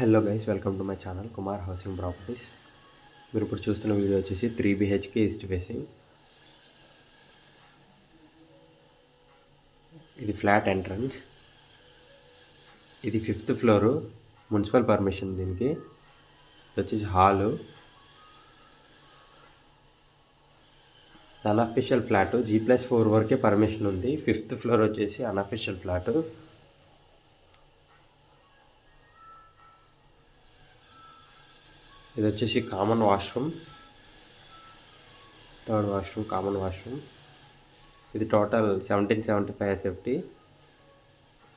Hello guys, welcome to my channel Kumar housing properties. మీరు ఇప్పుడు చూస్తున్న వీడియో వచ్చేసి 3 BHK ఈస్ట్ ఫేసింగ్. ఇది ఫ్లాట్ ఎంట్రన్స్. ఇది 5th ఫ్లోరు, మున్సిపల్ పర్మిషన్ దీనికి. ఇది వచ్చేసి హాలు. అన్అఫిషియల్ ఫ్లాట్, G+4 వరకే పర్మిషన్ ఉంది. 5th ఫ్లోర్ వచ్చేసి అన్అఫిషియల్ ఫ్లాట్. ఇది వచ్చేసి common washroom, third washroom, common washroom. ఇది టోటల్ 1775 SFT.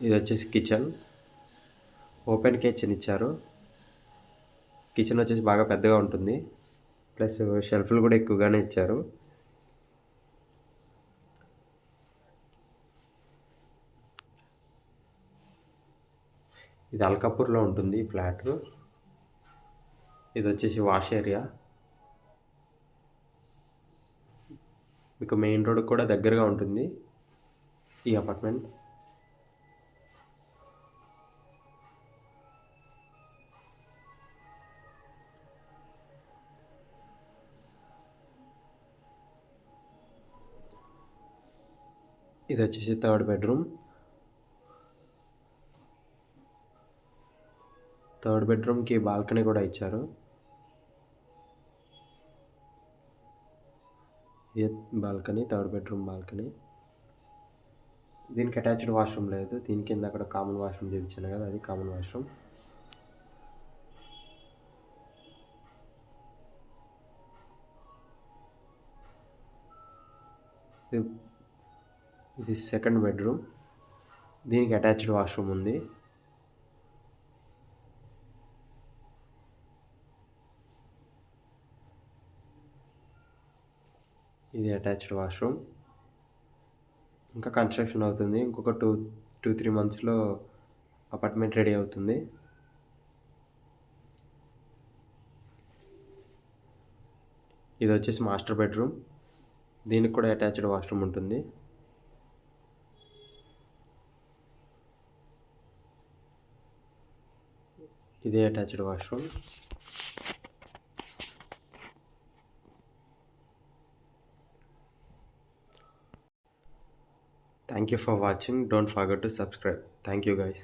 ఇది వచ్చేసి కిచెన్, ఓపెన్ కిచెన్ ఇచ్చారు. కిచెన్ వచ్చేసి బాగా పెద్దగా ఉంటుంది, ప్లస్ షెల్ఫ్లు కూడా ఎక్కువగానే ఇచ్చారు. ఇది అల్కాపూర్లో ఉంటుంది ఫ్లాట్. ఇది వచ్చేసి వాష్ ఏరియా. మీకు మెయిన్ రోడ్ కూడా దగ్గరగా ఉంటుంది ఈ అపార్ట్మెంట్. ఇది వచ్చేసి థర్డ్ బెడ్రూమ్కి బాల్కనీ కూడా ఇచ్చారు. ఇది బాల్కనీ, థర్డ్ బెడ్రూమ్ బాల్కనీ. దీనికి అటాచ్డ్ వాష్రూమ్ లేదు. దీని కింద అక్కడ కామన్ వాష్రూమ్ చూపించాను కదా, అది కామన్ వాష్రూమ్. ఇది సెకండ్ బెడ్రూమ్, దీనికి అటాచ్డ్ వాష్రూమ్ ఉంది. ఇది అటాచ్డ్ వాష్రూమ్. ఇంకా కన్స్ట్రక్షన్ అవుతుంది. ఇంకొక 2-3 మంత్స్లో అపార్ట్మెంట్ రెడీ అవుతుంది. ఇది వచ్చేసి మాస్టర్ బెడ్రూమ్, దీనికి కూడా అటాచ్డ్ వాష్రూమ్ ఉంటుంది. ఇదే attached washroom. Thank you for watching. Don't forget to subscribe. Thank you guys.